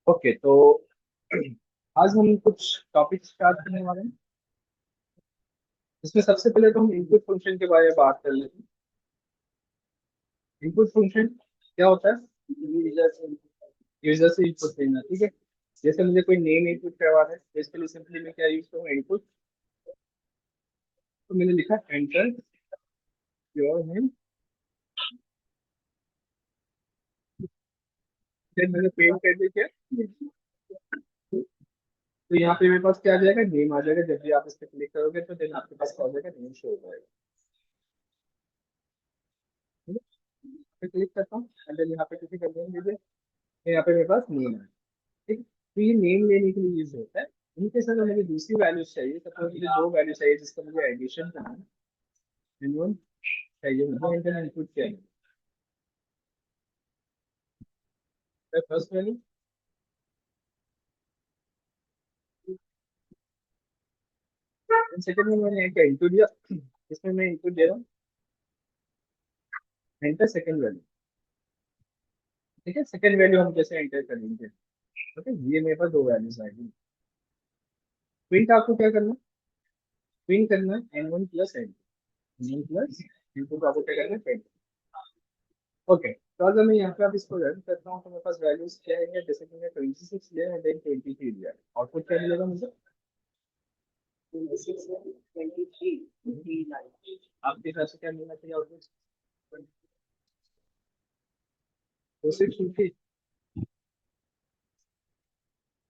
Okay, तो आज हम कुछ टॉपिक स्टार्ट करने वाले हैं। इसमें सबसे पहले तो हम इनपुट फंक्शन के बारे में बात कर लेते हैं। इनपुट फंक्शन क्या होता है? यूजर से इनपुट लेना, ठीक है। जैसे मुझे कोई नेम इनपुट करवाना है तो इसके लिए सिंपली मैं क्या यूज करूँगा? इनपुट। तो मैंने लिखा एंटर योर नेम, फिर मैंने पेंट कर दिया क्या, तो यहाँ पे मेरे पास क्या आ जाएगा? नेम आ जाएगा। जब भी आप इस पर क्लिक करोगे तो देन आपके पास क्या हो जाएगा? नेम शो हो जाएगा। ठीक है? फिर क्लिक करता हूँ एंड देन यहाँ पे किसी का नेम दीजिए, तो यहाँ पे मेरे पास नेम है। ठीक है? तो ये नेम लेने के लिए यूज होता है। इनके साथ मुझे दूसरी वैल्यूज चाहिए, सपोज मुझे दो वैल्यू चाहिए जिसका मुझे एडिशन करना है। एंड चाहिए मुझे इंटर इनपुट चाहिए। फर्स्ट वैल्यू, सेकंड में मैंने क्या इनपुट दिया, इसमें मैं इनपुट दे रहा हूँ एंटर सेकंड वैल्यू। ठीक है, सेकंड वैल्यू हम कैसे एंटर करेंगे? ओके, ये मेरे पास दो वैल्यूज आएगी। प्रिंट आपको क्या करना है? प्रिंट करना है N one plus N plus input आपको क्या करना है? प्रिंट। ओके, तो अगर मैं यहाँ पे अब इसको रन करता हूँ तो मेरे पास वैल्यूज क्या है? जैसे कि मैं 26 लिया है, देन 23 लिया। आउटपुट क्या मिलेगा मुझे? 26 है, 23 आपके हिसाब से क्या मिलना चाहिए आउटपुट? 26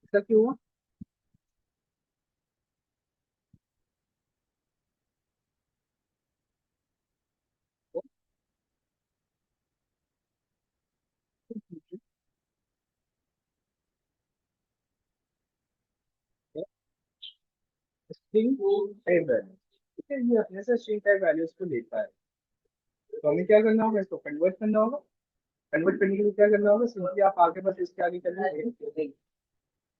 ऐसा क्यों हुआ? स्ट्रिंग टाइप वैल्यू, ठीक है, ये अपने से स्ट्रिंग टाइप वैल्यूज को लेता है। तो हमें क्या करना होगा? इसको कन्वर्ट करना होगा। कन्वर्ट करने के लिए क्या करना होगा? सिंपली आप आगे बस इसके आगे करना है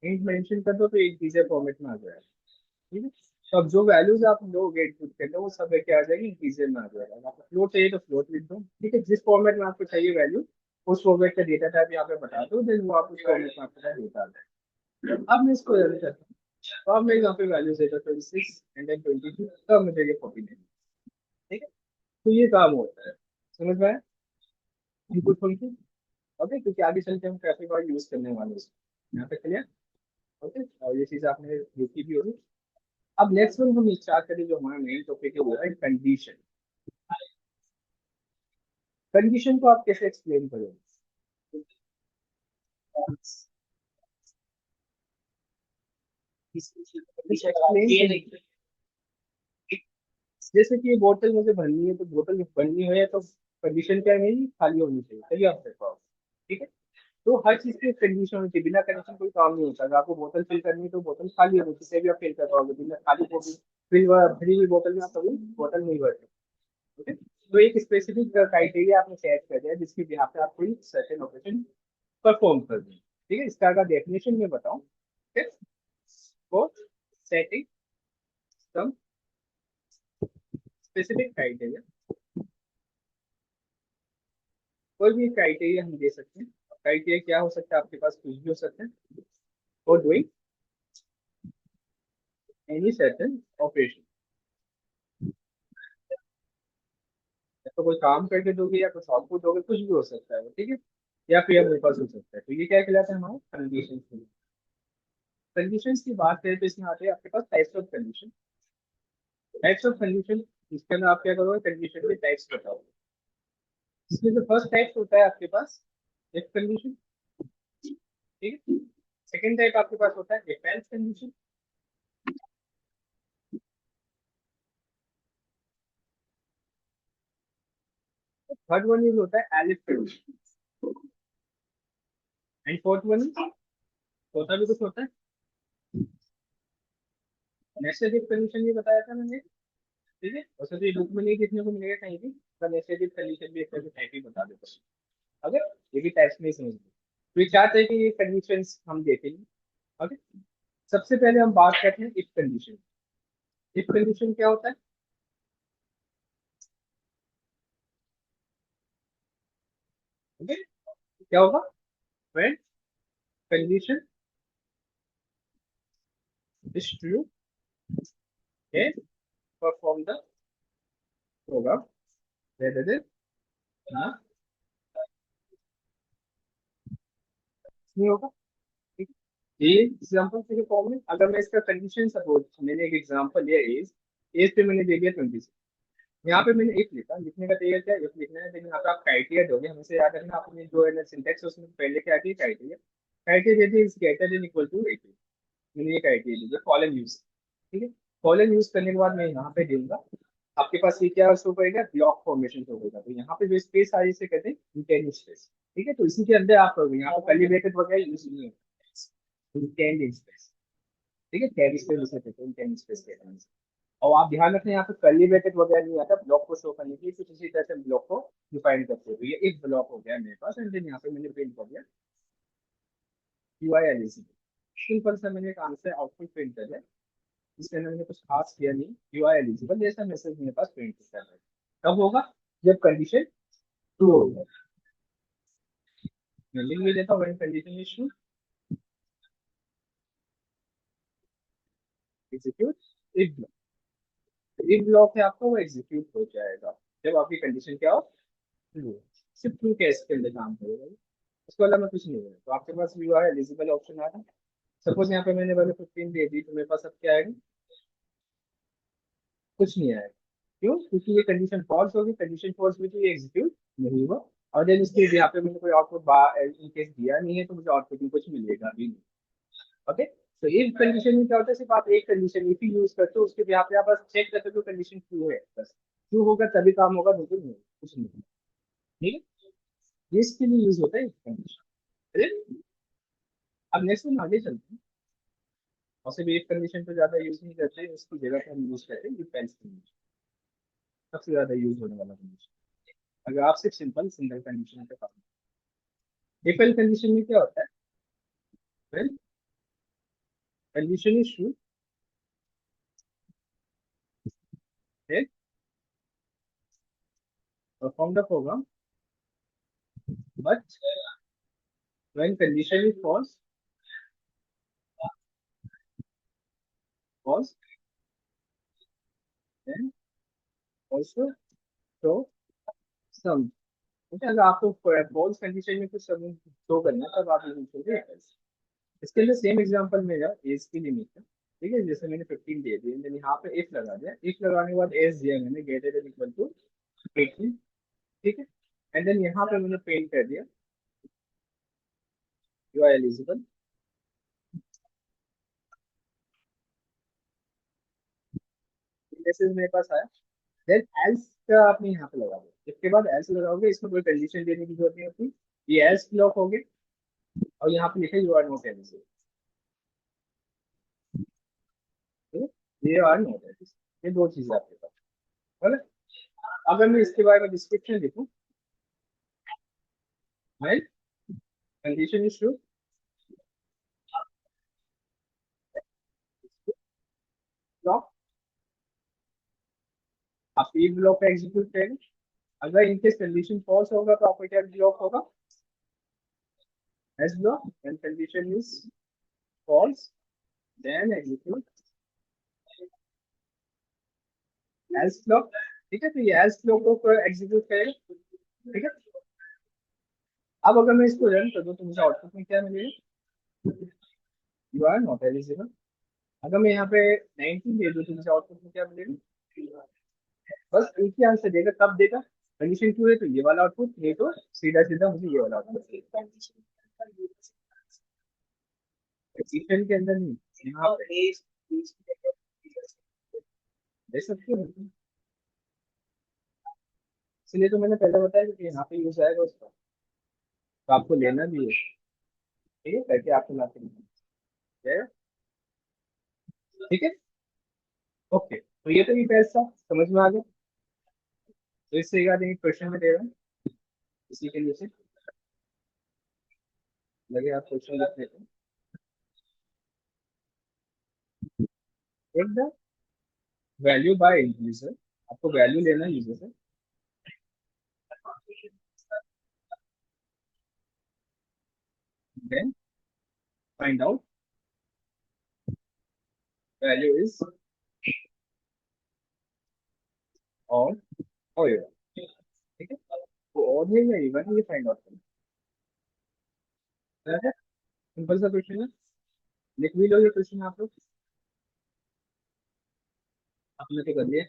इंट मेंशन कर दो तो एक चीजें फॉर्मेट में आ जाएगा। ठीक है, तो अब जो वैल्यूज आप लोग इनपुट करते हो वो सब क्या आ जाएगी? इंटीजर में आ जाएगा। आपको फ्लोट चाहिए तो फ्लोट लिख दो, ठीक है। जिस फॉर्मेट में आपको चाहिए वैल्यू, उस फॉर्मेट का डेटा टाइप यहाँ पे बता दो, देन वो आप उस फॉर्मेट में आपका डेटा आ जाएगा। अब मैं इसको रन करता हूँ, तो अब मैं यहाँ पे वैल्यू देता 26 एंड देन 22, तब मुझे ये कॉपी देनी। ठीक है, तो ये काम होता है। समझ में आया? Input function. ओके, क्योंकि आगे चल के हम ट्रैफिक और यूज करने वाले हैं यहाँ पे। क्लियर? ओके, और ये चीज आपने देखी भी होगी। अब नेक्स्ट वन हम स्टार्ट करें, जो हमारा मेन टॉपिक है वो है कंडीशन। कंडीशन को आप कैसे एक्सप्लेन करोगे? एक्सप्लेन, जैसे कि ये बोतल मुझे भरनी है, तो बोतल भरनी है तो कंडीशन क्या है मेरी? खाली होनी चाहिए, तभी आप कर पाओ। ठीक है, तो हर चीज की कंडीशन होनी चाहिए। बिना कंडीशन कोई काम नहीं होता। अगर आपको बोतल फिल करनी है तो बोतल खाली होनी चाहिए, तभी आप फिल कर पाओगे। बिना खाली बोतल फिल भरी हुई बोतल में आप कभी बोतल नहीं भर सकते। ओके, तो एक स्पेसिफिक क्राइटेरिया आपने सेट कर दिया जिसकी बिहार पे आप कोई सर्टेन ऑपरेशन परफॉर्म कर दें। ठीक है, इसका अगर डेफिनेशन में बताऊं, for setting some specific criteria। कोई भी क्राइटेरिया हम दे सकते हैं। क्राइटेरिया क्या हो सकता है? आपके पास कुछ भी हो सकता है। For doing any certain operation, तो कोई काम करके दोगे या कुछ आउटपुट दोगे, कुछ भी हो सकता है वो, ठीक है। या फिर हमारे पास हो सकता है, तो ये क्या कहलाता है? हमारा कंडीशन। कंडीशन की बात करें तो इसमें आते हैं आपके पास types of condition. Types of condition, इसके अंदर आप क्या करोगे? कंडीशन के टाइप्स बताओ। इसमें जो फर्स्ट टाइप होता है आपके पास इफ कंडीशन, ठीक है। सेकंड टाइप आपके पास होता है if else condition. Third one is होता है elif condition. And fourth one is, चौथा भी कुछ होता है नेस्टेड कंडीशन, ये बताया था मैंने। ठीक है, वैसे तो ये बुक में नहीं देखने को मिलेगा कहीं भी, पर नेस्टेड कंडीशन भी एक तरह से टाइप ही बता देता हूँ। अगर ये भी टाइप्स नहीं समझ तो ये चार तरह की ये कंडीशंस हम देखेंगे। ओके, सबसे पहले हम बात करते हैं इफ कंडीशन। इफ कंडीशन क्या होता है? ओके, क्या होगा? When condition is true, okay, perform the program rather than ना नहीं होगा। ठीक है, ये एग्जांपल के फॉर्म में अगर मैं इसका कंडीशन सपोज मैंने एक एग्जांपल लिया एज, एज पे मैंने दे दिया 26, यहाँ पे मैंने इफ लिखा, लिखने का तरीका क्या है, इफ लिखना है, लेकिन यहाँ पे आप क्राइटेरिया दोगे, हमेशा याद रखना आपने जो है ना सिंटेक्स उसमें पहले क्या आती है क्राइटेरिया, क्राइटेरिया देती है is greater than equal to 80, मैंने ये क्राइटेरिया दिया कॉलन यूज। ठीक है, कॉलन यूज करने के बाद मैं यहाँ पे दूंगा, आपके पास ये क्या शो करेगा, ब्लॉक फॉर्मेशन शो करेगा, तो यहाँ पे जो स्पेस आ रही है इसे कहते हैं इंटेंड स्पेस। ठीक है, तो इसी के अंदर आप करोगे, यहाँ पे कर्ली ब्रैकेट वगैरह यूज नहीं होगा, इंटेंड स्पेस। ठीक है, कैरी स्पेस उसे कहते हैं, इंटेंड स्पेस कहते हैं। और आप ध्यान रखें यहाँ पे कर्ली ब्रैकेट वगैरह नहीं आता, ब्लॉक को शो करने के लिए कुछ इसी तरह से ब्लॉक को डिफाइन करते हो, ये एक ब्लॉक हो गया मेरे पास, एंड देन यहाँ पे मैंने प्रिंट कर दिया UI एलिजिबल, सिंपल सा मैंने एक आंसर आउटपुट प्रिंट कर दिया, इसके अंदर मैंने कुछ खास किया नहीं, UI एलिजिबल जैसा मैसेज मेरे पास प्रिंट कर रहा है। कब होगा, जब कंडीशन ट्रू होगा, मैं लिख भी देता हूँ when condition is true execute if block, if block है आपका वो एग्जीक्यूट हो जाएगा जब आपकी कंडीशन क्या हो, ट्रू। सिर्फ ट्रू केस के अंदर काम करेगा, उसके अलावा कुछ नहीं है। तो आपके पास UI एलिजिबल ऑप्शन आ रहा है, सपोज यहाँ पे मैंने वाले 15 दे दी, तो मेरे पास अब क्या आएगा, कुछ नहीं आएगा। क्यों, क्योंकि ये कंडीशन फॉल्स होगी, कंडीशन फॉल्स हुई तो ये एग्जीक्यूट नहीं हुआ, और देन इसके यहाँ पे मैंने कोई आउटपुट इन केस दिया नहीं है तो मुझे आउटपुट में कुछ मिलेगा भी नहीं। ओके, तो इफ कंडीशन में क्या होता है, सिर्फ आप एक कंडीशन इफ ही यूज करते हो, उसके यहाँ पे आप बस चेक करते हो कंडीशन ट्रू है, बस ट्रू होगा तभी काम होगा, बिल्कुल नहीं कुछ नहीं। ठीक है, ये इसके लिए यूज होता है कंडीशन। अब नेक्स्ट में आगे चलते हैं, और सिर्फ एक कंडीशन को ज्यादा यूज नहीं करते, उसकी जगह पे हम यूज करते हैं इफ एल्स कंडीशन, सबसे ज्यादा यूज होने वाला कंडीशन। अगर आप सिर्फ सिंपल सिंगल कंडीशन पे काम, इफ एल्स कंडीशन में क्या होता है, वेल कंडीशन इज ट्रू है, perform the program, but when condition is false, false then also show some. ठीक है, अगर आपको फॉल्स कंडीशन में कुछ सम शो करना है तब आप यूज करोगे else। इसके लिए सेम एग्जांपल मेरा एज की लिमिट है। ठीक है, जैसे मैंने 15 दे दी, मैंने यहाँ पे इफ लगा दिया, इफ लगाने के बाद एज दिया मैंने ग्रेटर देन इक्वल टू 18। ठीक है, एंड देन यहाँ पे मैंने पेंट कर दिया यू आर एलिजिबल, मैसेज मेरे पास आया, देन एल्स का आपने यहाँ पे लगा दिया, इसके बाद एल्स लगाओगे, इसमें कोई कंडीशन देने की जरूरत नहीं होती, ये एल्स ब्लॉक हो गए, और यहाँ पे लिखा यू आर नॉट एलिजिबल। ठीक है, ये आर नॉट एलिजिबल, ये दो चीजें आपके पास है ना। अगर मैं इसके बारे में डिस्क्रिप्शन लिखूँ, कंडीशन इज ट्रू, ब्लॉक, आप ई ब्लॉक का एग्जीक्यूट करेंगे, अगर इनकेस कंडीशन फॉल्स होगा तो आपका क्या ब्लॉक होगा, S block, and condition is false then execute else block. ठीक है, तो ये एल्स ब्लॉक को एग्जीक्यूट करेगा। ठीक है, अब अगर मैं इसको रन कर दूं तो मुझे आउटपुट में क्या मिलेगा, यू आर नॉट एलिजिबल। अगर मैं यहाँ पे 19 दे दूं तो मुझे आउटपुट में क्या मिलेगा, बस एक ही आंसर देगा, कब देगा, कंडीशन ट्रू है तो ये वाला आउटपुट, नहीं तो सीधा सीधा मुझे ये वाला आउटपुट। कंडीशन के अंदर नहीं, यहाँ पे दे सकते हो, इसलिए तो मैंने पहले बताया कि यहाँ पे यूज आएगा उसका, तो आपको लेना भी है। ठीक है, करके आपको लाते हैं। ठीक है, ओके, तो ये तो ये टेस्ट था, समझ में आ गया। तो इससे रिगार्डिंग एक क्वेश्चन में दे रहा हूँ, इसी के लिए से लगे आप क्वेश्चन लिख लेते हैं। Take the value by user, आपको वैल्यू लेना है यूजर से, then find out value is odd और इवन। ठीक है, तो ऑड है या इवन ये फाइंड आउट करना है। सिंपल सा क्वेश्चन है, लिख भी लो ये क्वेश्चन आप लोग, आपने तो कर लिया।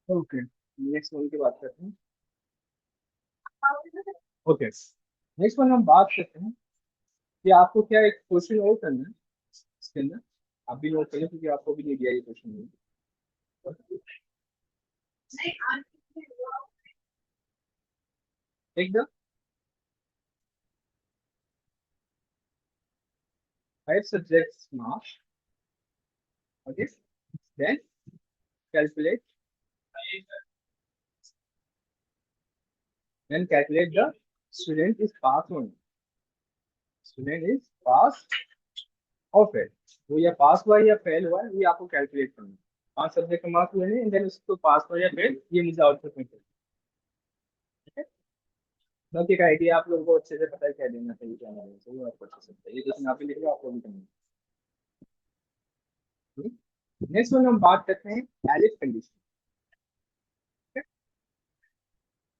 ओके, नेक्स्ट वन की बात करते हैं। ओके, नेक्स्ट वन हम बात करते हैं कि आपको क्या एक क्वेश्चन और करना है इसके अंदर। आप भी नोट करें क्योंकि आपको भी नहीं दिया ये question. take the 5 subjects marks. Okay, then calculate the student is pass only, student is pass or fail। वो या पास हुआ या फेल हुआ ये आपको कैलकुलेट करना है। 5 सब्जेक्ट का मार्क्स लेने देन उसको पास हुआ या फेल ये मुझे आउटपुट में चाहिए। ठीक है, बाकी का आइडिया आप लोगों को अच्छे से पता है क्या देना चाहिए क्या नहीं देना चाहिए, आपको अच्छे से पता है। ये क्वेश्चन आप ही लिख लो, आपको भी करना है। नेक्स्ट वन हम बात करते हैं elif condition.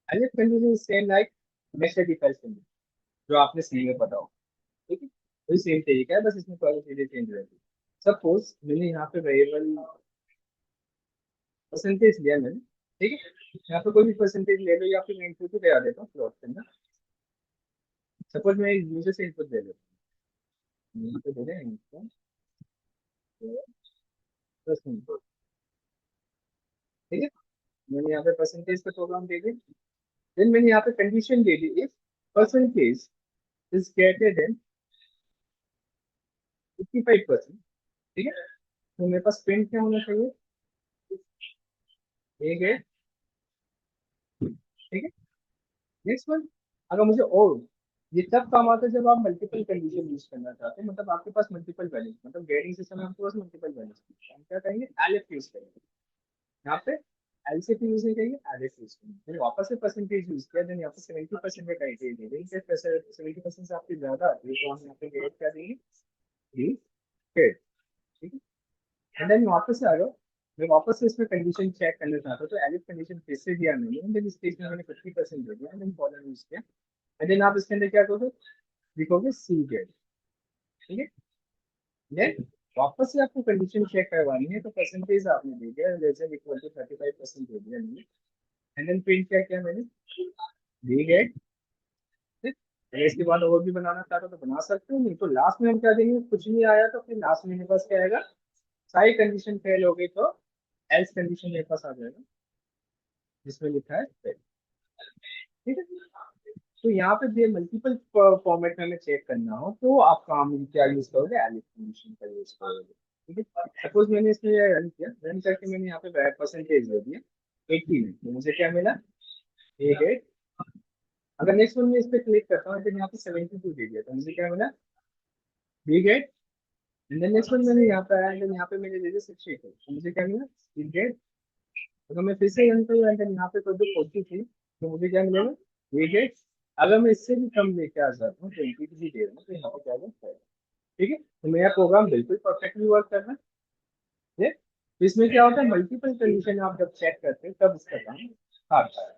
Elif condition same like nested if else condition, जो आपने सी में पता हो। ठीक है, वही सेम तरीका है, बस इसमें थोड़ी चीजें चेंज रहती है। सपोज मैंने यहाँ पे वेरिएबल परसेंटेज लिया मैंने। ठीक है, यहाँ पे कोई भी परसेंटेज ले लो या फिर मैं इनपुट लगा देता हूँ प्लॉट के अंदर। सपोज मैं यूजर से इनपुट दे देता हूँ, यहाँ पे दे दें इनपुट प्लस इनपुट। ठीक है, मैंने यहाँ पे परसेंटेज का प्रोग्राम दे दिया। देन मैंने यहाँ पे condition they the if percentage is greater then 55%। ठीक है, तो मेरे पास प्रिंट क्या होना चाहिए, एक है। ठीक है, नेक्स्ट वन, अगर मुझे और ये तब काम आता है जब आप मल्टीपल कंडीशन यूज करना चाहते हैं, मतलब आपके पास मल्टीपल वैल्यूज, मतलब ग्रेडिंग सिस्टम में आपके पास मल्टीपल वैल्यूज, हम क्या करेंगे एलएफ यूज करेंगे। यहाँ पे एलसीपी यूज नहीं करेंगे, एलएफ यूज करेंगे। फिर वापस से परसेंटेज यूज किया, देन यहाँ पे 70% का क्राइटेरिया दे देंगे। 70% से आपकी ज्यादा आती है तो हम यहाँ पे ग्रेड क्या देंगे, डी ग्रेड। ठीक है, एंड देन वापस से आ जाओ, मैं वापस से इसमें कंडीशन चेक करना चाहता हूँ तो एलिफ कंडीशन फिर से दिया मैंने, देन इस केस में मैंने 50% दे दिया, देन कॉलम यूज किया। एंड देन आप इसके अंदर क्या करोगे, लिखोगे सी ग्रेड। ठीक है, देन वापस से आपको कंडीशन चेक करवानी है तो परसेंटेज आपने दे दिया जैसे इक्वल टू 35% दे दिया मैंने। एंड देन प्रिंट क्या किया मैंने, डी ग्रेड। अगर इसके बाद और भी बनाना चाहते हो तो बना सकते हो, नहीं तो लास्ट में हम क्या देंगे, कुछ नहीं आया तो फिर लास्ट में मेरे पास क्या आएगा, सारी कंडीशन फेल हो गई तो एल्स कंडीशन मेरे पास आ जाएगा जिसमें लिखा है fail। ठीक है, तो यहाँ पे ये मल्टीपल फॉर्मेट में हमें चेक करना हो तो आप काम क्या यूज करोगे, एलिफ कंडीशन का यूज करोगे। ठीक है, सपोज मैंने इसमें रन किया, रन करके मैंने यहाँ पे परसेंटेज दे दिया 80 में, तो मुझे क्या मिला, एक 8। अगर नेक्स्ट वन में इस पे क्लिक करता हूँ तो यहाँ पे 72 दे दिया तो मुझे क्या मिला, B grade. And then next one मैंने यहाँ पे आया, यहाँ पे मैंने दे दिया 62 तो मुझे क्या मिला, बी ग्रेड। अगर मैं फिर से रन करूँ एंड यहाँ पे कर दूँ 43 तो मुझे क्या मिलेगा, विकेट। अगर मैं इससे भी कम लेके आ जाता हूँ 20 भी दे रहा हूँ तो यहाँ पे क्या होगा, ठीक है। तो मेरा प्रोग्राम बिल्कुल परफेक्टली वर्क कर रहा है। तो इसमें क्या होता है, मल्टीपल कंडीशन आप जब चेक करते हैं तब इसका काम आता है,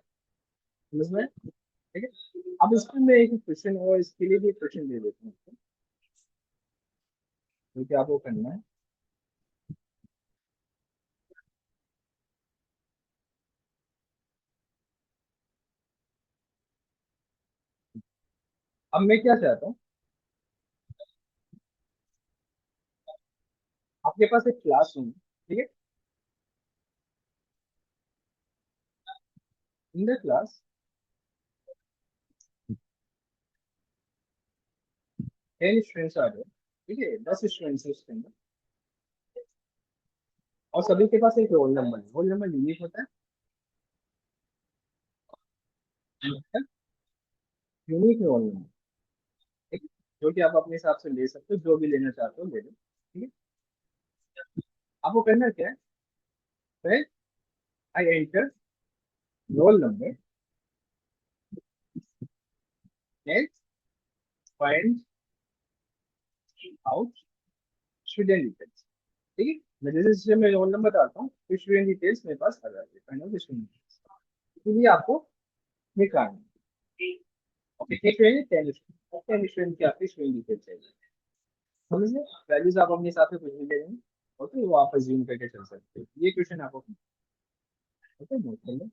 समझ में। ठीक है, अब इसमें मैं एक क्वेश्चन और इसके लिए भी क्वेश्चन दे देता हूँ, तो क्या आपको करना है। अब मैं क्या चाहता हूँ, आपके पास एक क्लास रूम, ठीक है। इन द क्लास 10 स्टूडेंट्स आ रहे हैं, ठीक है, 10 स्टूडेंट्स है उसके अंदर, और सभी के पास एक रोल नंबर है। रोल नंबर यूनिक होता है, यूनिक रोल नंबर, ठीक है, जो कि आप अपने हिसाब से ले सकते हो, जो भी लेना चाहते हो ले लो, ठीक है। आपको करना क्या है, I enter roll number and find out student details, ठीक है। मैं जैसे जैसे मैं रोल नंबर डालता हूँ तो स्टूडेंट डिटेल्स मेरे पास आ जाती है, फाइंड आउट स्टूडेंट डिटेल्स, इसलिए आपको निकालना है। ओके, एक स्टूडेंट 10 स्टूडेंट की आपकी स्टूडेंट डिटेल्स चाहिए, समझे। वैल्यूज आप अपने हिसाब से कुछ भी ले लेंगे, ओके, वो आप अज्यूम करके चल सकते हो। ये क्वेश्चन आपको, ओके, नोट कर लो।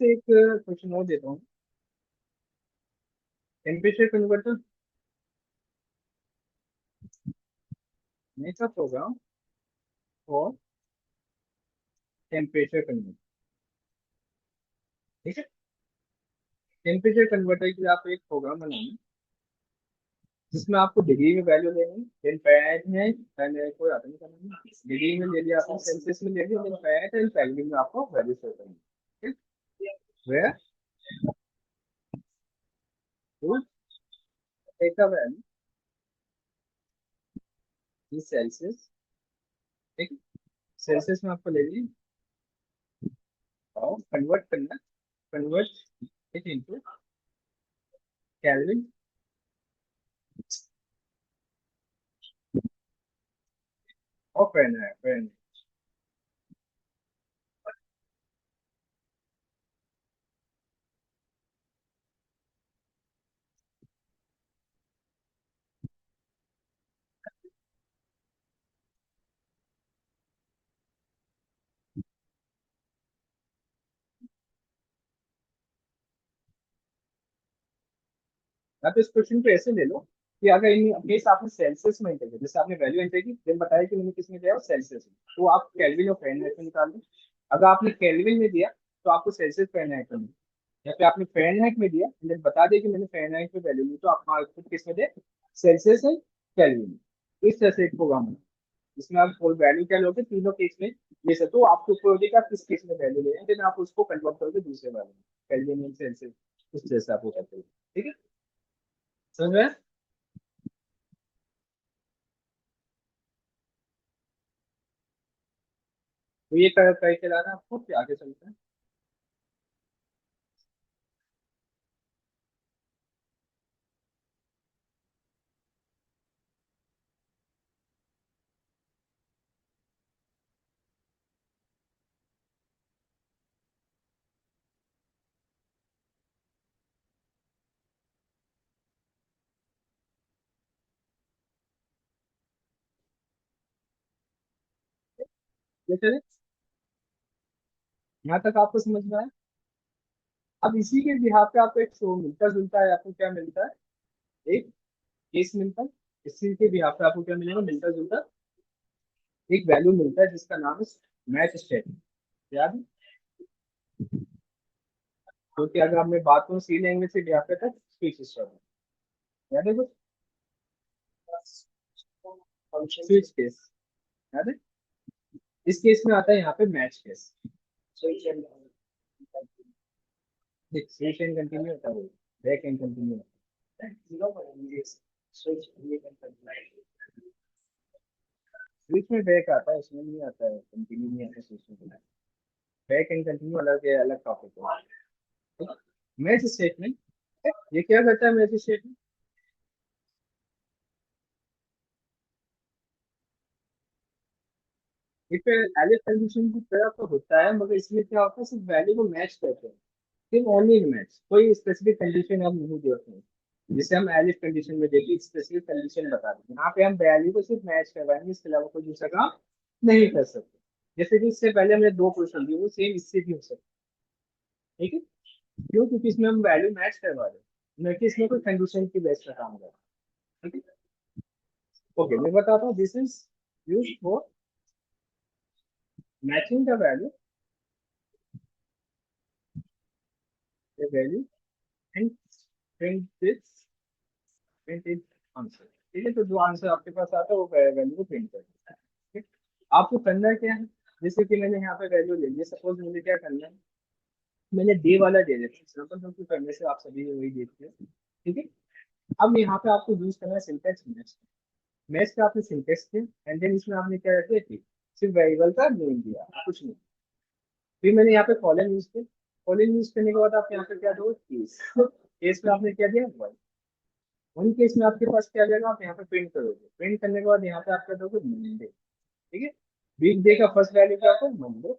इससे एक क्वेश्चन और देता हूँ, temperature converter make a program for temperature converter, ठीक है। टेम्परेचर कन्वर्टर के लिए आप एक प्रोग्राम बनाएंगे जिसमें आपको डिग्री में वैल्यू लेनी है, देन फ़ारेनहाइट में, मैंने कोई आता नहीं करना, डिग्री में ले लिया आपने, सेल्सियस में ले लिया, देन फ़ारेनहाइट एंड केल्विन में आपको वैल्यू शो करनी है, ठीक। Where to take a value in Celsius, ठीक है। सेल्सियस में आपको ले ली और कन्वर्ट करना, कन्वर्ट इट इनटू केल्विन और फ़ारेनहाइट। आप इस क्वेश्चन को ऐसे ले लो कि अगर इन केस आपने सेल्सियस में एंटर किया, जैसे आपने वैल्यू एंटर की, फिर बताया कि मैंने किस में दिया सेल्सियस में, तो आप केल्विन और फ़ारेनहाइट में निकाल दो। अगर आपने केल्विन में दिया तो आपको सेल्सियस फ़ारेनहाइट में, या फिर आपने फ़ारेनहाइट में दिया फिर बता दिया कि मैंने फ़ारेनहाइट में वैल्यू ली, तो आप खुद किस में दे, सेल्सियस है केल्विन में। इस तरह से एक प्रोग्राम है जिसमें आप वैल्यू क्या लोगे, तीनों केस में ले सकते हो, आपको ऊपर होगी कि आप किस केस में वैल्यू ले रहे हैं, फिर आप उसको कन्वर्ट करोगे दूसरे वैल्यू में, केल्विन सेल्सियस, इस तरह से आप वो करते हो, ठीक है, समझ में आया? तो ये करके लाना आपको, फिर आगे चलते हैं। ये चले, यहाँ तक आपको समझ में आया। अब इसी के बिहार पे आपको एक शो मिलता जुलता है, आपको क्या मिलता है, एक केस मिलता है। इसी के बिहार पे आपको क्या मिलेगा, मिलता जुलता एक वैल्यू मिलता है जिसका नाम है मैच स्टेटमेंट, याद है। क्योंकि अगर मैं बात करूँ सी लैंग्वेज से बिहार पे तक स्पीच सिस्टम, याद है कुछ, स्विच केस, याद है। इस केस में आता है यहाँ पे match case, switch and continue होता है, बैक एंड कंटिन्यू होता है, स्विच में बैक आता है, इसमें नहीं आता है, कंटिन्यू नहीं आता स्विच में, बैक एंड कंटिन्यू अलग है, अलग टॉपिक है। मैच स्टेटमेंट, ये क्या करता है match statement, if elif condition की तरह तो होता है, मगर इसमें क्या होता है, सिर्फ वैल्यू को मैच करते हैं, सिर्फ ओनली मैच, कोई स्पेसिफिक कंडीशन हम नहीं देते हैं। जिसे हम एलिफ कंडीशन में देखिए स्पेसिफिक कंडीशन बता दें, यहाँ पे हम वैल्यू को सिर्फ मैच करवाएंगे, इसके अलावा कोई दूसरा काम नहीं कर सकते। जैसे कि इससे पहले हमने दो क्वेश्चन दिए, वो सेम इससे भी हो सकते हैं, ठीक है। क्यों? क्योंकि इसमें हम वैल्यू मैच करवा रहे हैं, न कि इसमें कोई कंडीशन की बेस पर काम कर रहे हैं, ठीक है। ओके, मैं बताता हूँ, this is use for matching the value and print this, print is answer. ठीक है, तो जो आंसर आपके पास आता है वो वैल्यू को प्रिंट कर देता है। ठीक है? आपको करना क्या है, जैसे कि मैंने यहाँ पे वैल्यू ले लिया, सपोज मुझे क्या करना है, मैंने डे वाला दे दिया एग्जाम्पल, क्योंकि करने से आप सभी वही देखते हैं, ठीक है। अब यहाँ पे आपको यूज करना है सिंटेक्स मैच। मैच का आपने सिंटेक्स किया एंड देन इसमें आपने क्या किया कि सिर्फ वेरिएबल का नेम दिया, कुछ नहीं। फिर मैंने यहाँ पे कॉलन यूज किया, कॉलन यूज करने के बाद आप यहाँ पे क्या दो, केस, केस में आपने क्या दिया, उन केस में आपके पास क्या आ जाएगा, आप यहाँ पे प्रिंट करोगे, प्रिंट करने के बाद यहाँ पे आप क्या दोगे, मंडे। ठीक है, वीक डे का फर्स्ट वैल्यू क्या होगा, मंडे।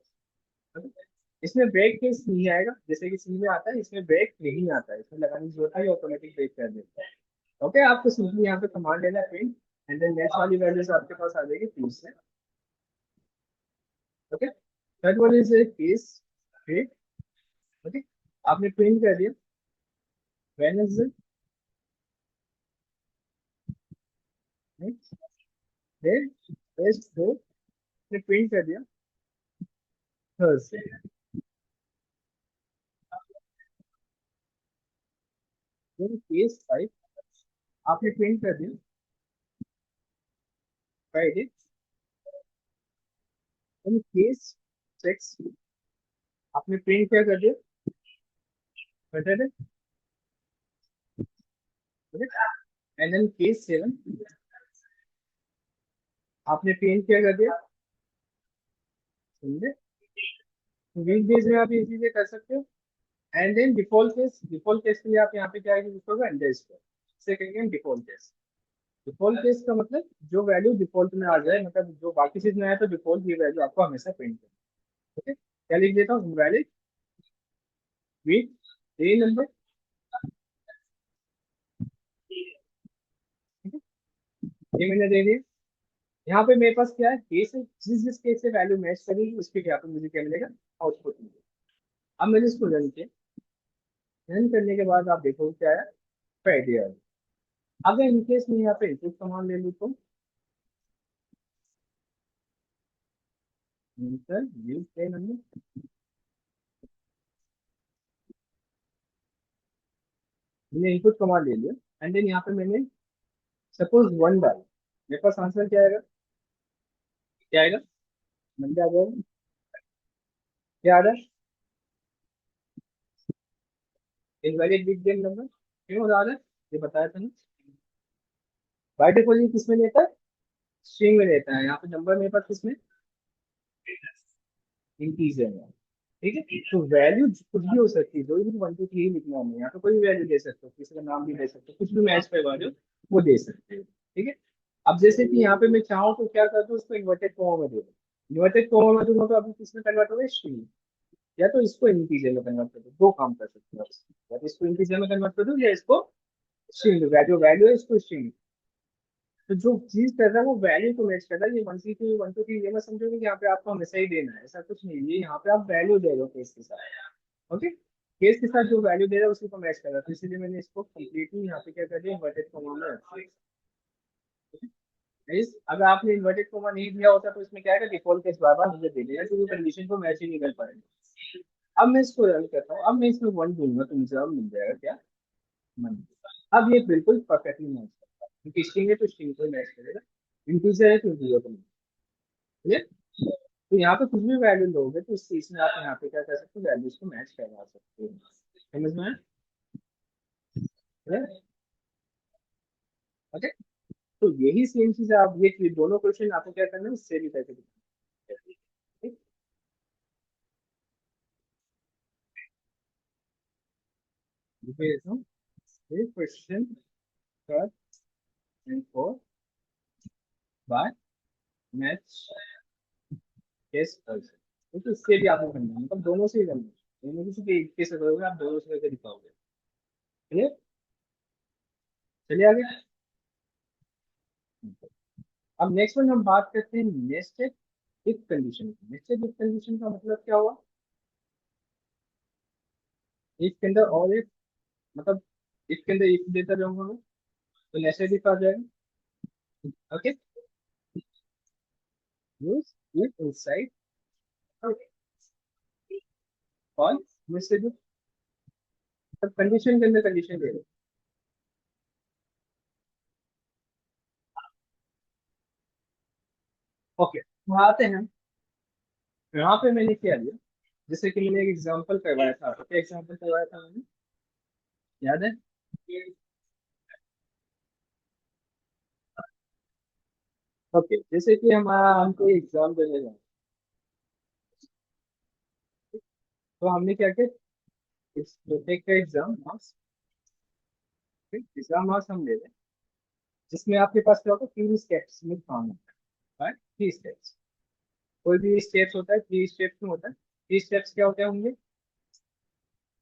इसमें ब्रेक केस नहीं आएगा, जैसे कि सी में आता है, इसमें ब्रेक नहीं आता है, इसमें लगाने की जरूरत है, ऑटोमेटिक ब्रेक कर देता है। ओके, आपको सिंपली यहाँ पे कमांड लेना है प्रिंट, एंड देन नेक्स्ट वाली वैल्यूज आपके पास आ जाएगी Tuesday. Okay, third one is case break. Okay, आपने प्रिंट कर दिया वेडनेसडे, देन नेक्स्ट डे आपने प्रिंट कर दिया थर्सडे, देन केस फाइव आपने प्रिंट कर दिया फ्राइडे, देन केस सिक्स आपने प्रिंट क्या कर दिया Saturday, and then case seven आपने प्रिंट क्या कर दिया संडे। वीक डेज में आप ये चीजें कर सकते हो। And then default case, default case के लिए आप यहाँ पे क्या लिखोगे, अंडरस्कोर, इसे कहेंगे डिफॉल्ट केस। डिफॉल्ट केस का मतलब जो वैल्यू डिफॉल्ट में आ जाए, मतलब जो बाकी चीज में आया तो डिफॉल्ट ये वैल्यू आपको हमेशा प्रिंट करनी है। ओके, क्या लिख देता हूँ, वैलिड वीक डे नंबर। ठीक है, ये मैंने दे दिया। यहाँ पे मेरे पास क्या है, केस है, जिस जिस केस से वैल्यू मैच करेगी उसके यहाँ पे मुझे क्या मिलेगा, आउटपुट मिलेगा। अब मैंने इसको रन किया, रन करने के बाद आप देखो क्या है, फ्राइडे है। अगर इनकेस मैं यहाँ पे इनपुट कमांड ले लूँ तो इंटर यूज पे नंबर, मैंने इनपुट कमांड ले लिया, एंड देन यहाँ पे मैंने सपोज वन डाल, मेरे पास आंसर क्या आएगा, क्या आएगा, मंडे आ जाएगा। क्या आ रहा है, इनवैलिड बिग गेम नंबर, क्यों आ रहा है, ये बताया था ना। बाय डिफॉल्ट ये किसमें लेता है, स्ट्रिंग में लेता है, यहाँ पे नंबर मेरे पास किसमें, इंटीजर में। ठीक है, तो वैल्यू कुछ भी हो सकती है, जो भी वन टू थ्री लिखना है, यहाँ पे कोई भी वैल्यू दे सकते हो, किसी का नाम भी दे सकते हो, कुछ भी मैच करवा दो वो दे सकते हो। ठीक है, अब जैसे कि यहाँ पे मैं चाहूँ तो क्या कर दूँ, उसको इन्वर्टेड कॉमा में दे दूँ। इन्वर्टेड कॉमा में दूंगा तो अभी किसमें कन्वर्ट होगा, स्ट्रिंग। या तो इसको इंटीजर में कन्वर्ट कर दो, दो काम कर सकते हो आप। या तो इसको इंटीजर में कन्वर्ट कर दो, या इसको स्ट्रिंग, वैल्यू वैल्यू है इसको स्ट्रिंग। तो जो चीज कर रहा है वो वैल्यू को मैच कर रहा है, ये वन टू थ्री ये मत समझो कि यहाँ पे आपको हमेशा ही देना है, ऐसा कुछ नहीं है, ये यहाँ पे आप वैल्यू दे रहे हो केस के साथ। ओके, केस के साथ जो वैल्यू दे रहा है उसी को मैच कर रहा है, तो इसलिए मैंने इसको कंप्लीटली यहाँ पे क्या कर दिया, इन्वर्टेड कोमा में रख दिया। अगर आपने इन्वर्टेड कोमा नहीं दिया होता तो इसमें क्या है, डिफॉल्ट केस बार बार मुझे दे देगा, क्योंकि कंडीशन को मैच ही नहीं कर पाएगा। अब मैं इसको रन करता हूँ, अब मैं इसमें वन दूंगा तो मुझे अब मिल जाएगा क्या, मन। अब ये बिल्कुल परफेक्टली मैच करता है, क्योंकि स्ट्रिंग है तो स्ट्रिंग को मैच करेगा, इंटीजर है तो इंटीजर को। क्लियर? तो यहाँ पे कुछ भी वैल्यू लोगे तो इस चीज में आप यहाँ पे क्या कर सकते हो, वैल्यूज को मैच करवा सकते हो। समझ में आया? Clear? ओके, तो यही सेम चीज है, आप ये दोनों क्वेश्चन आपको क्या करना है, इससे भी करके दिखाना है। ठीक? लिखे देता हूँ, ये question third and fourth by match yes तो इससे भी आपको करना है, मतलब दोनों से ही करना है, नहीं किसी के एक के से करोगे, आप दोनों से करके दिखाओगे। क्लियर? चलिए आगे। अब नेक्स्ट वन हम बात करते हैं नेस्टेड इफ कंडीशन की। नेस्टेड इफ कंडीशन का मतलब क्या हुआ? इफ के अंदर और एक, मतलब इफ के अंदर इफ देता जाऊंगा मैं, तो नेस्टेड इफ आ जाएगा। ओके, यूज इफ इनसाइड और नेस्टेड इफ, तब कंडीशन के अंदर कंडीशन दे रहे। ओके, तो आते हैं यहाँ पे मैंने क्या लिया, जैसे कि मैंने एक एग्जांपल करवाया था, तो क्या एग्जांपल करवाया था मैंने, याद है? ओके, जैसे कि हमारा हमको एग्जाम देने जाए, तो हमने क्या किया, इस टेक का एग्जाम मार्क्स, एग्जाम मार्क्स हम ले लें, जिसमें आपके पास क्या होगा, तीन स्टेप्स में काम होता है, थ्री स्टेप्स। कोई भी स्टेप्स होता है, थ्री स्टेप्स में होता है। थ्री स्टेप्स क्या होते हैं होंगे?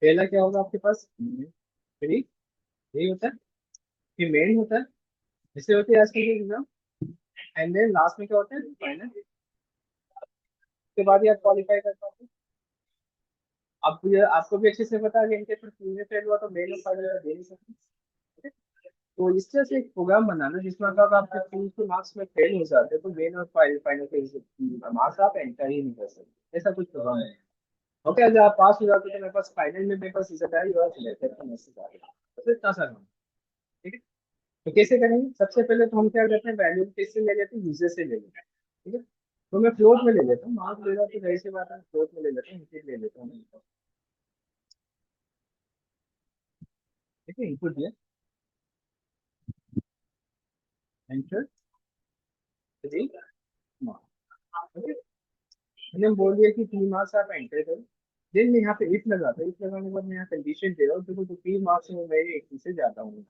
पहला क्या होगा आपके पास, फ्री, यही होता है, फिर मेन होता है, जिससे होते हैं आजकल के एग्जाम, एंड देन लास्ट में क्या होता है, फाइनल। उसके बाद ही आप क्वालिफाई कर पाते हैं। अब ये आपको भी अच्छे से पता है कि इनके फिर तीन में फेल हुआ तो मेन और फाइनल दे नहीं सकते। तो इस तरह से एक प्रोग्राम बनाना जिसमें अगर आपके तीन के मार्क्स में फेल हो जाते हैं तो मेन और फाइनल के मार्क्स आप एंटर ही नहीं कर सकते, ऐसा कुछ प्रोग्राम है। ओके, अगर आप पास हो जाते तो मेरे पास फाइनल में मेरे पास रिजल्ट आया, you are selected for next आ गया, बस इतना सा काम। ठीक है, तो कैसे करेंगे? सबसे पहले तो हम क्या करते हैं, वैल्यू किससे ले लेते हैं, यूजर से ले लेते हैं। ठीक है, तो मैं फ्लोट में ले लेता हूँ, मार्क्स ले रहा हूँ तो जाहिर सी बात है फ्लोट में ले लेता हूँ, इनपुट ले लेता हूँ। ठीक है, इनपुट दिया, एंटर, थ्री मार्क्स। ओके, मैंने बोल दिया कि 3 मार्क्स आप एंटर करो। देन मैं यहाँ पे इफ लगाता हूँ, इफ लगाने के बाद मैं यहाँ कंडीशन दे रहा हूँ, देखो तो 3 मार्क्स में मैं एक से ज्यादा हूँ।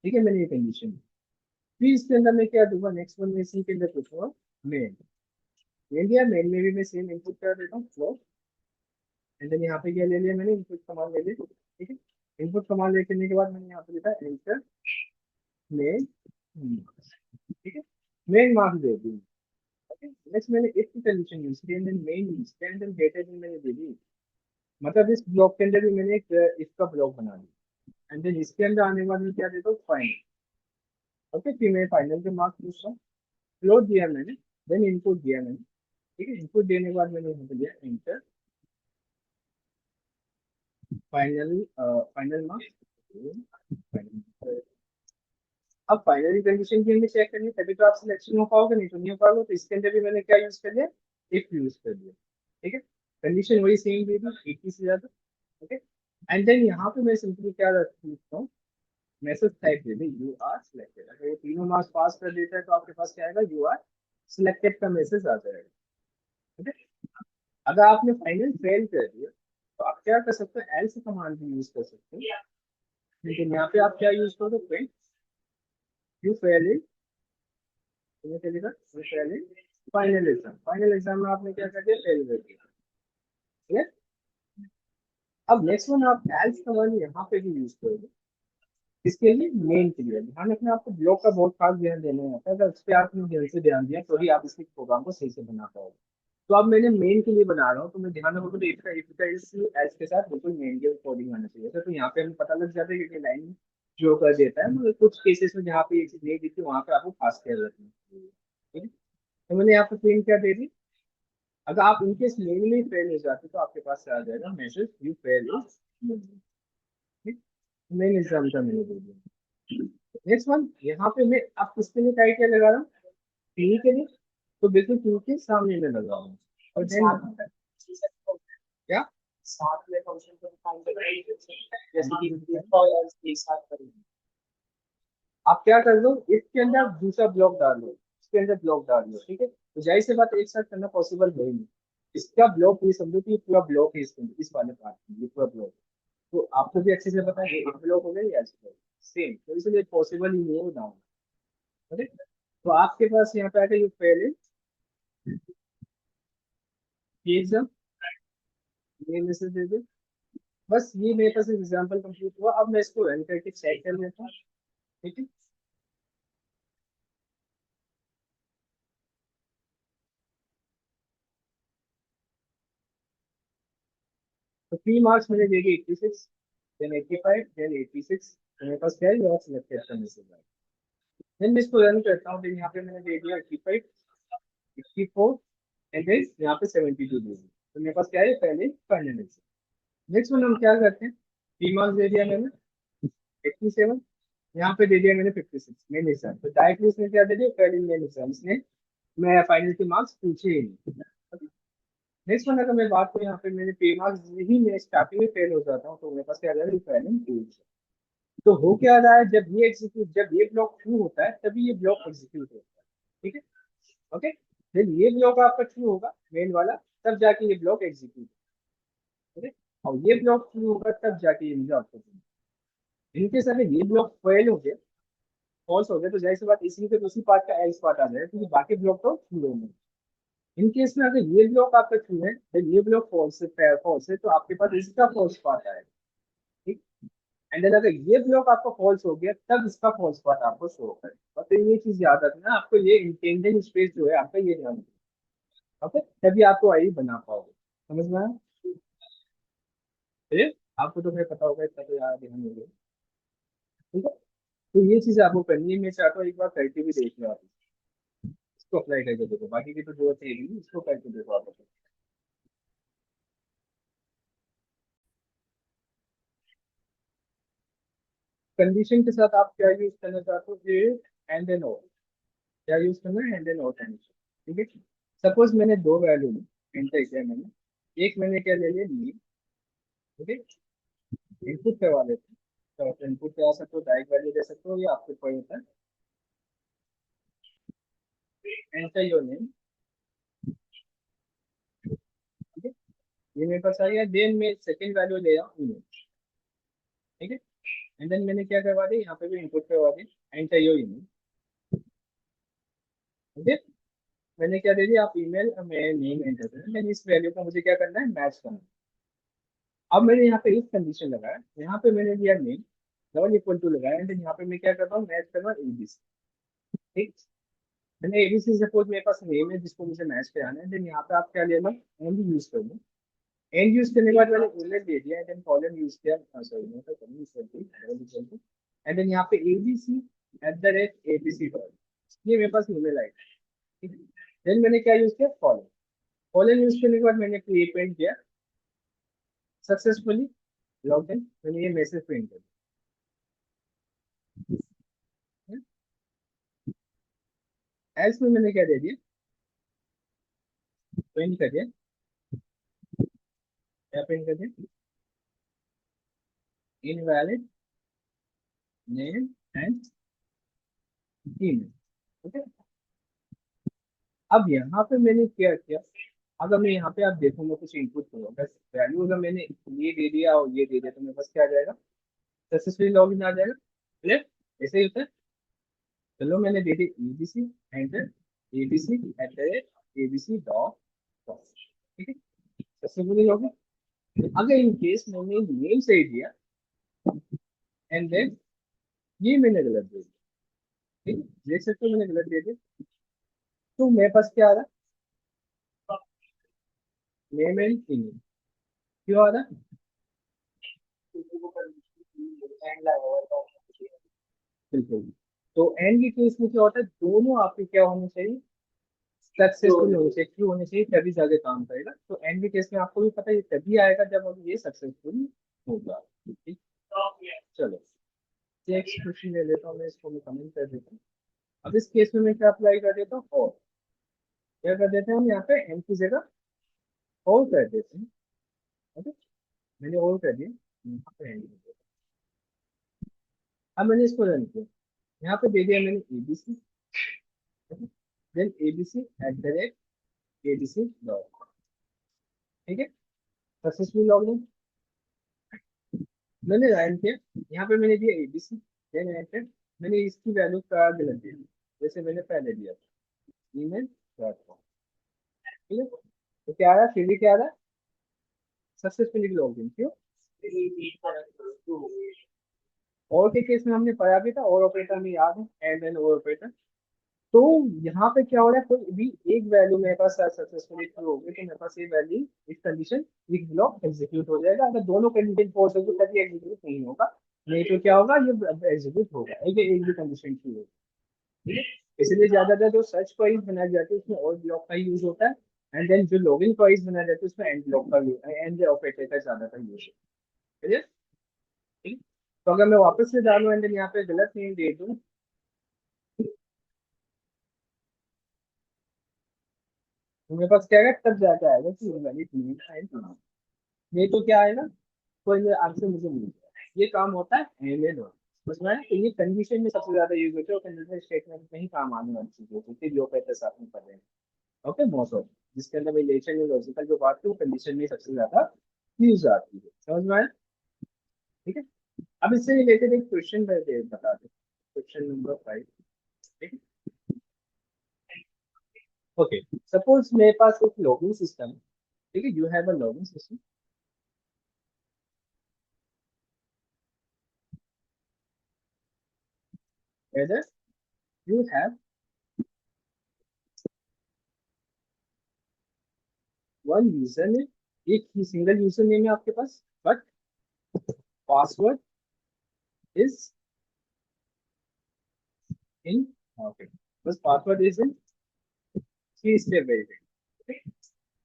ठीक है, मैंने ये कंडीशन, फिर इसके अंदर मैं क्या दूंगा, नेक्स्ट वन में इसी के अंदर पूछूंगा मेन। मेन दिया, मेन में भी मैं सेम इनपुट कर देता हूँ फ्लोट, एंड देन यहाँ पे क्या ले लिया मैंने, इनपुट कमांड ले लिया। ठीक है, इनपुट कमांड लेने के बाद मैंने यहाँ पे लिखा एंटर मेन। ठीक है, मेन मार्क्स दे दी। नेक्स्ट मैंने इफ की कंडीशन यूज की, एंड देन मेन यूज किया, एंड देन डेटा दिन मैंने दे दी। मतलब इस ब्लॉक के अंदर भी मैंने एक इफ का ब्लॉक बना दिया, एंड देन इसके अंदर आने के बाद मैं क्या देता हूँ, फाइनल। ओके, फिर मैं फाइनल के मार्क्स पूछ रहा हूँ, फ्लोट दिया मैंने, देन इनपुट दिया मैंने। ठीक है, इनपुट देने के बाद मैंने यहाँ पे दिया एंटर फाइनल, फाइनल मार्क्स। अब फाइनली कंडीशन की हमें चेक करनी है, तभी तो आप सिलेक्शन हो पाओगे, नहीं तो नहीं हो पाओगे। तो इसके अंदर भी मैंने क्या यूज कर लिया, इफ यूज कर दिया। ठीक है, कंडीशन वही सेम दी थी, 80 से ज्यादा। ओके, एंड देन यहाँ पे मैं सिंपली क्या लिखता हूँ, मैसेज टाइप दे दी, यू आर सिलेक्टेड। अगर ये तीनों मार्क्स पास कर देता है तो आपके पास क्या आएगा, यू आर सिलेक्टेड का मैसेज आ जाएगा। ठीक है, अगर आपने फाइनल फेल कर दिया तो आप क्या कर सकते हो, एल्स कमांड भी यूज कर सकते हो। लेकिन यहाँ पे आप क्या यूज करोगे, प्रिंट यू फेल, तुम्हें चलेगा पहले फाइनल एग्जाम में आपने क्या कर दिया, फेल कर दिया। ठीक है, अब नेक्स्ट वन आप एल्स कमांड यहाँ पे भी यूज करोगे, इसके लिए मेन के लिए ध्यान रखना, आपको ब्लॉक का बहुत खास ध्यान देना होता है, अगर उस पर आपने ध्यान से ध्यान दिया तो ही आप इसके प्रोग्राम को सही से बना पाओगे। तो अब मैंने मेन के लिए बना रहा हूँ, तो मैं ध्यान रखूंगा तो इसका इस एल्स के साथ बिल्कुल मेन के अकॉर्डिंग आना चाहिए। तो यहाँ पे हमें पता लग जाता है क्योंकि लाइन जो कर देता है, मगर कुछ केसेस में जहाँ पे ये चीज नहीं दिखती वहां पे आपको खास ख्याल रखना है। ठीक है, तो मैंने यहाँ पे प्रिंट क्या दे दी, अगर आप इनकेस मेल में फेल हो जाते तो आपके पास आ जाएगा message, you fail is main exam का, मैंने दे दिया। नेक्स्ट वन, यहाँ पे मैं आप किसके लिए टाइटल लगा रहा हूँ, टी के लिए, तो बिल्कुल टी के सामने में लगा हूँ। और देन क्या साथ में फंक्शन को डिफाइन करेंगे, जैसे कि एक साथ करेंगे। आप क्या कर दो, इसके अंदर दूसरा ब्लॉक डाल दो, इसके अंदर ब्लॉक डाल दो। ठीक है, तो जाहिर सी बात है, एक साथ करना पॉसिबल है ही नहीं। इसका ब्लॉक ये समझो कि ये पूरा ब्लॉक है इसके अंदर, इस वाले पार्ट में ये पूरा ब्लॉक। तो आपको भी अच्छे से पता है कि एक ब्लॉक हो गया या सेम, तो इसलिए पॉसिबल ही नहीं है डाउन। तो आपके पास यहाँ पे आके ये पहले ये सब ये मैसेज दे दे। बस ये मेरे पास एग्जाम्पल कंप्लीट हुआ। अब मैं इसको रन करके चेक कर लेता हूँ। ठीक है। तो 3 मार्क्स मैंने दे दिए 86, देन 85, देन 86। तो मेरे पास क्या है, ये सिलेक्टेड करने से बाद देन मैं इसको रन करता हूँ। फिर यहाँ पे मैंने दे दिया 85, 64 एंड देन यहाँ पे 72 दे दिया। तो मेरे पास क्या है, पहले फाइनल। नेक्स्ट वन हम क्या करते हैं, 3 मार्क्स दे दिया मैंने 87, यहाँ पे दे दिया मैंने 56 मेन एग्जाम। तो डायरेक्टली इसने क्या दे दिया, पहले मेन एग्जाम इसने, मैं फाइनल के मार्क्स पूछे ही नहीं। नेक्स्ट वन अगर मैं बात करूँ, यहाँ पे मेरे पे मार्क्स ही मैं स्टार्टिंग में फेल हो जाता हूँ, तो मेरे पास क्या आ जाएगा, फाइनल पेज। तो हो क्या रहा है, जब ये ब्लॉक शुरू होता है तभी ये ब्लॉक एग्जीक्यूट होता है। ठीक है। ओके। फिर ये ब्लॉक आपका शुरू होगा मेन वाला, तब जाके ये ब्लॉक एग्जीक्यूट। ओके। और ये ब्लॉक शुरू होगा तब जाके ये मुझे आउटपुट। इनके सारे ये ब्लॉक फेल हो गए, फॉल्स हो गए, तो जाहिर सी बात इसी के दूसरी पार्ट का एल्स पार्ट आ जाएगा, क्योंकि बाकी ब्लॉक तो शुरू होंगे। इन केस में अगर ये ब्लॉक आपका ट्रू है, तो ये ब्लॉक फॉल्स है, तो आपके पास इसका फॉल्स पार्ट आएगा। ठीक। एंड देन अगर ये ब्लॉक आपका फॉल्स हो गया, तब इसका फॉल्स पार्ट आपको शो करेगा। तो ये चीज याद रखना, आपको ये इंटेंडेड स्पेस जो है आपका, ये ध्यान रखना। ओके। तभी आपको आई बना पाओगे। समझ में आया? फिर आपको तो फिर पता होगा, इतना तो याद ध्यान नहीं होगा। ठीक है। तो ये चीज आपको करनी है, मैं चाहता हूँ एक बार करके भी देख लो आप। इसको अप्लाई करके देखो, बाकी की तो जरूरत है ही नहीं, इसको करके देखो आप। कंडीशन के साथ आप क्या यूज करना चाहते हो, ये एंड एन और, क्या यूज करना है, एंड एन और कंडीशन। ठीक है। सपोज मैंने दो वैल्यू एंटर किया मैंने, एक मैंने क्या ले लिया नीम। ठीक है। इनपुट करवा लेते हैं, तो इनपुट पे आ सकते हो, डायरेक्ट वैल्यू दे सकते हो, या आपके ऊपर होता है। Enter your name. ठीक है। ये मेरे पास आ गया, देन मैं सेकंड वैल्यू ले रहा हूँ email। ठीक है। एंड देन मैंने क्या करवा दिया, यहाँ पे भी इनपुट करवा दिया, एंटर योर ईमेल। ठीक है। मैंने क्या दे दिया, आप ईमेल में नेम एंटर करें, मैंने इस वैल्यू को मुझे क्या करना है, मैच करना है। अब मैंने यहाँ पे एक कंडीशन लगाया, यहाँ पे मैंने दिया नेम डबल इक्वल टू लगाया, एंड यहाँ पे मैं क्या करता हूँ, मैच करना एबीसी। ठीक। मैंने एबीसी, सपोज मेरे पास नेम है जिसको मुझे मैच कराना है, देन यहाँ पे आप क्या लेना, एंड यूज कर लो। एंड यूज करने के बाद मैंने ईमेल दे दिया, देन कॉलम यूज किया, सॉरी मैं तो कॉलम यूज कर दी double equal to, and then यहाँ पे एबीसी @abc डॉट, ये मेरे पास ईमेल आई। ठीक है। देन मैंने क्या यूज किया, कॉलम। कॉलम यूज करने के बाद मैंने प्रिंट किया सक्सेसफुली लॉग इन, मैंने ये मैसेज प्रिंट कर दिया। एल्स में मैंने क्या दे दिया, प्रिंट कर दिया, क्या प्रिंट कर दिया, invalid name and email. Okay. अब यहाँ पे मैंने क्या किया, अगर मैं यहाँ पे आप देखो, मैं कुछ इनपुट करूँगा, बस वैल्यू अगर मैंने ये दे दिया और ये दे दिया, तो मेरे पास क्या आ जाएगा, सक्सेसफुली लॉग इन आ जाएगा। क्लियर? ऐसे ही होता है। चलो मैंने दे दी ABC enter, ABC ABC dot com. ठीक है। Successfully log in. अगर इन केस मैंने नेम सही दिया एंड देन ये मैंने गलत दे दिया, ठीक है, देख सकते हो मैंने गलत दे दिया, तो मेरे पास क्या आ रहा है, नेम एंड ईमेल। क्यों आ रहा है, बिल्कुल। तो एंड के केस में क्या होता है, दोनों आपके क्या होने चाहिए, सक्सेसफुल होने चाहिए, ट्रू होने चाहिए, तभी जाके काम करेगा। तो एंड के केस में आपको भी पता है, ये तभी आएगा जब अब ये सक्सेसफुल होगा। ठीक। चलो नेक्स्ट क्वेश्चन ले लेता हूँ मैं, इसको मैं कमेंट कर देता हूँ। अब इस केस में मैं क्या अप्लाई कर देता हूँ, और क्या कर देते हैं हम, यहाँ पे एंड की जगह और कर देते हैं। ओके। मैंने और कर दिया, यहाँ पे end कर दिया। अब मैंने इसको रन किया, यहाँ पे दे दिया मैंने ABC, then ABC @abc dot com. ठीक है। सक्सेसफुल लॉगिन मैंने रन किया, यहाँ पे मैंने दिया एबीसी, देन एंटर। मैंने इसकी वैल्यू का गलत दिया, जैसे मैंने पहले दिया था, email.com। ठीक है। तो क्या आ रहा है, फिर भी क्या आ रहा है, सक्सेसफुली लॉग इन। क्यों? और के केस में हमने पढ़ा भी था, और ऑपरेटर में याद है, एंड एंड और ऑपरेटर। तो यहाँ पे क्या हो रहा है, कोई भी एक वैल्यू मेरे पास सक्सेसफुली ट्रू हो गई तो मेरे पास ये वैल्यू, इस कंडीशन, इस ब्लॉक एग्जीक्यूट हो जाएगा। अगर दोनों कंडीशन फॉल्स होगी तभी एग्जीक्यूट नहीं होगा, नहीं तो क्या होगा, ये एग्जीक्यूट होगा, एक भी कंडीशन ट्रू होगी। ठीक है, इसलिए ज्यादातर जो सर्च क्वेरीज बनाई जाती है उसमें और ब्लॉक का यूज होता है, एंड देन जो लॉगिन क्वेरीज बनाई जाती है उसमें एंड ब्लॉक का, एंड ऑपरेटर का ज्यादातर यूज है। ठीक है? तो अगर मैं वापस से डालूं एंड देन यहाँ पे गलत नहीं दे दूं, तो मेरे पास क्या है, तब जाके आएगा कि वैलिड नहीं है, नहीं तो क्या आएगा, कोई आंसर मुझे मिल जाए। ये काम होता है एंड एंड और। उसमें तो ये कंडीशन में सबसे ज्यादा यूज होता है, और कंडीशन स्टेटमेंट में ही काम आने वाली चीज होती है जो ऑपरेटर साथ में पढ़ रहे हैं। ओके, मोस्ट ऑफ जिसके अंदर रिलेशन या लॉजिकल जो बात है वो कंडीशन में सबसे ज्यादा यूज आती है। समझ में आया? ठीक है, अब इससे रिलेटेड एक क्वेश्चन बता दे, क्वेश्चन नंबर 5। ठीक है, ओके, सपोज मेरे पास एक लॉगिंग सिस्टम है। ठीक है, you have a logging system, whether you have one user name, एक ही सिंगल यूजर नेम है आपके पास, but password is in, okay, बस password is in three step verify.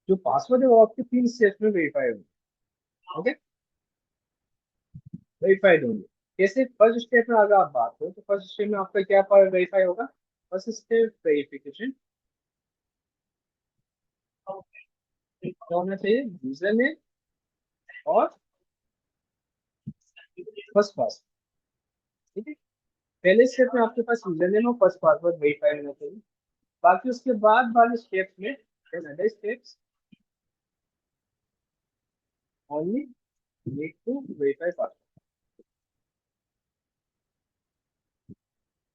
जो पासवर्ड है वो आपके तीन स्टेप में वेरीफाई होगा। ओके, वेरीफाइड होंगे। जैसे फर्स्ट स्टेप में अगर आप बात करो तो फर्स्ट स्टेप में आपका क्या वेरीफाई होगा, फर्स्ट स्टेप वेरिफिकेशन होना चाहिए यूजर नेम और फर्स्ट पासवर्ड। ठीक है, पहले स्टेप में आपके पास यूजर नेम और फर्स्ट पासवर्ड वेरीफाई होना चाहिए। बाकी उसके बाद वाले स्टेप्स में, other steps only need to verify password.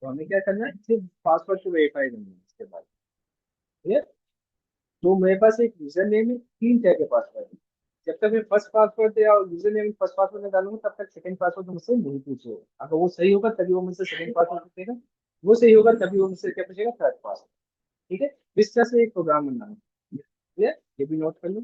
तो हमें क्या करना है, सिर्फ पासवर्ड को वेरीफाई करना है इसके बाद। क्लियर? तो मेरे पास एक यूजर नेम है, तीन तरह के पासवर्ड है। जब तक मैं फर्स्ट पासवर्ड या यूजर नेम फर्स्ट पासवर्ड में डालूंगा तब तक सेकंड पासवर्ड मुझसे नहीं पूछेगा। अगर वो सही होगा तभी वो मुझसे सेकंड पासवर्ड पूछेगा, वो सही होगा तभी वो मुझसे क्या पूछेगा, थर्ड पासवर्ड। ठीक है, इस तरह से एक प्रोग्राम बनाना है। क्लियर? ये भी नोट कर लो।